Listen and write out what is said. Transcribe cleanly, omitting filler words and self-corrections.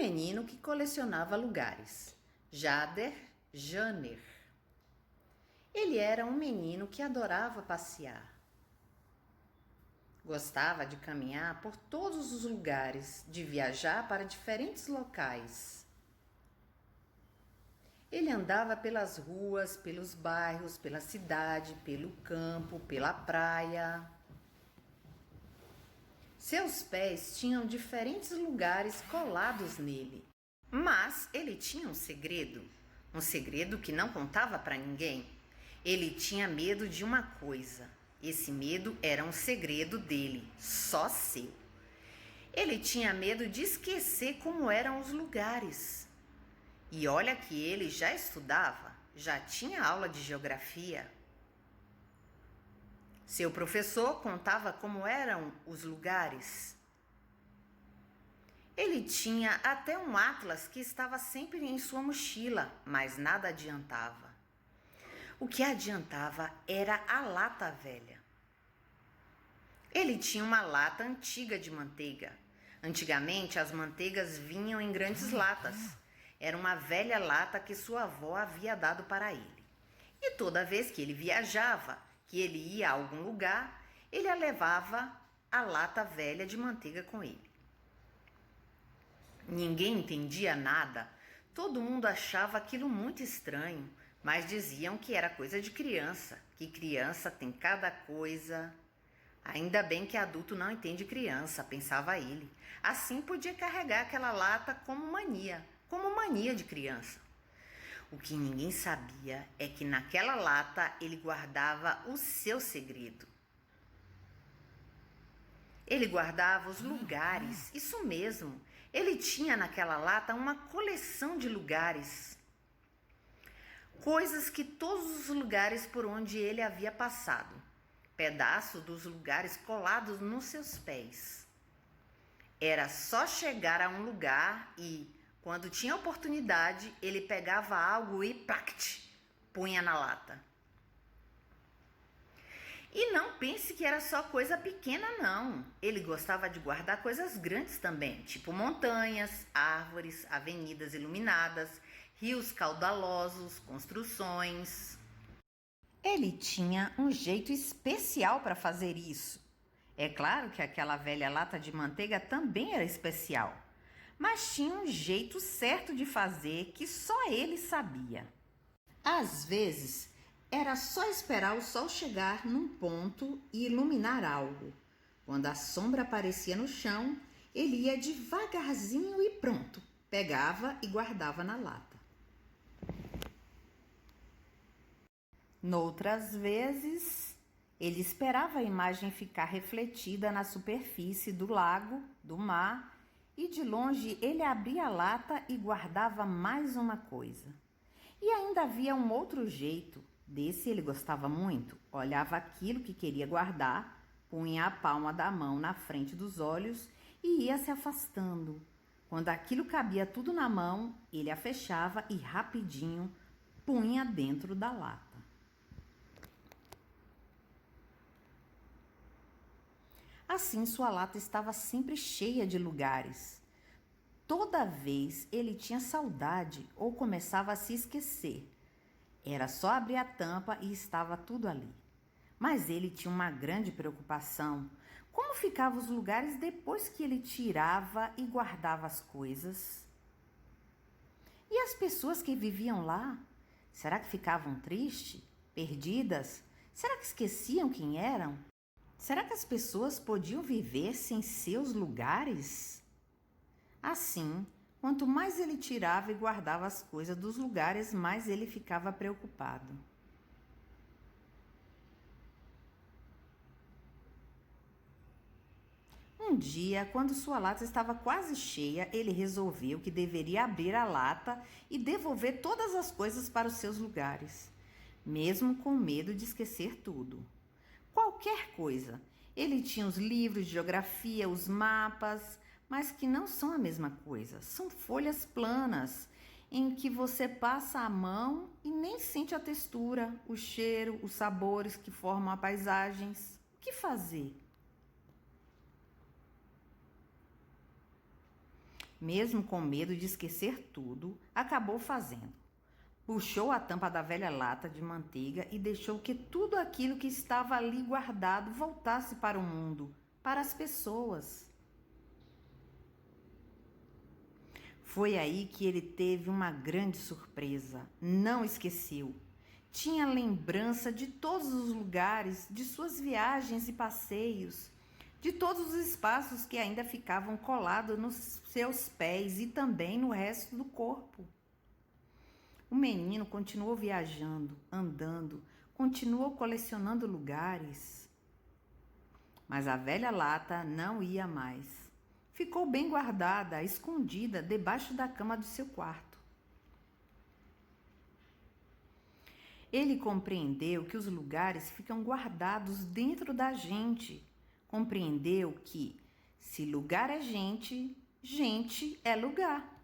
menino que colecionava lugares, Jader Janer. Ele era um menino que adorava passear. Gostava de caminhar por todos os lugares, de viajar para diferentes locais. Ele andava pelas ruas, pelos bairros, pela cidade, pelo campo, pela praia. Seus pés tinham diferentes lugares colados nele. Mas ele tinha um segredo que não contava para ninguém. Ele tinha medo de uma coisa. Esse medo era um segredo dele, só seu. Ele tinha medo de esquecer como eram os lugares. E olha que ele já estudava, já tinha aula de geografia. Seu professor contava como eram os lugares. Ele tinha até um atlas que estava sempre em sua mochila, mas nada adiantava. O que adiantava era a lata velha. Ele tinha uma lata antiga de manteiga. Antigamente as manteigas vinham em grandes latas. Era uma velha lata que sua avó havia dado para ele. E toda vez que ele viajava, que ele ia a algum lugar, ele levava a lata velha de manteiga com ele. Ninguém entendia nada. Todo mundo achava aquilo muito estranho, mas diziam que era coisa de criança, que criança tem cada coisa. Ainda bem que adulto não entende criança, pensava ele. Assim podia carregar aquela lata como mania de criança. O que ninguém sabia é que naquela lata ele guardava o seu segredo. Ele guardava os lugares, isso mesmo. Ele tinha naquela lata uma coleção de lugares. Coisas que todos os lugares por onde ele havia passado. Pedaços dos lugares colados nos seus pés. Era só chegar a um lugar e, quando tinha oportunidade, ele pegava algo e pact, punha na lata. E não pense que era só coisa pequena, não. Ele gostava de guardar coisas grandes também, tipo montanhas, árvores, avenidas iluminadas, rios caudalosos, construções. Ele tinha um jeito especial para fazer isso. É claro que aquela velha lata de manteiga também era especial, mas tinha um jeito certo de fazer que só ele sabia. Às vezes, era só esperar o sol chegar num ponto e iluminar algo. Quando a sombra aparecia no chão, ele ia devagarzinho e pronto, pegava e guardava na lata. Noutras vezes, ele esperava a imagem ficar refletida na superfície do lago, do mar, e de longe ele abria a lata e guardava mais uma coisa. E ainda havia um outro jeito, desse ele gostava muito, olhava aquilo que queria guardar, punha a palma da mão na frente dos olhos e ia se afastando. Quando aquilo cabia tudo na mão, ele a fechava e rapidinho punha dentro da lata. Assim, sua lata estava sempre cheia de lugares. Toda vez ele tinha saudade ou começava a se esquecer. Era só abrir a tampa e estava tudo ali. Mas ele tinha uma grande preocupação. Como ficavam os lugares depois que ele tirava e guardava as coisas? E as pessoas que viviam lá? Será que ficavam tristes? Perdidas? Será que esqueciam quem eram? Será que as pessoas podiam viver sem seus lugares? Assim, quanto mais ele tirava e guardava as coisas dos lugares, mais ele ficava preocupado. Um dia, quando sua lata estava quase cheia, ele resolveu que deveria abrir a lata e devolver todas as coisas para os seus lugares, mesmo com medo de esquecer tudo. Qualquer coisa. Ele tinha os livros de geografia, os mapas, mas que não são a mesma coisa. São folhas planas, em que você passa a mão e nem sente a textura, o cheiro, os sabores que formam as paisagens. O que fazer? Mesmo com medo de esquecer tudo, acabou fazendo. Puxou a tampa da velha lata de manteiga e deixou que tudo aquilo que estava ali guardado voltasse para o mundo, para as pessoas. Foi aí que ele teve uma grande surpresa. Não esqueceu. Tinha lembrança de todos os lugares, de suas viagens e passeios, de todos os espaços que ainda ficavam colados nos seus pés e também no resto do corpo. O menino continuou viajando, andando, continuou colecionando lugares. Mas a velha lata não ia mais. Ficou bem guardada, escondida, debaixo da cama do seu quarto. Ele compreendeu que os lugares ficam guardados dentro da gente. Compreendeu que, se lugar é gente, gente é lugar.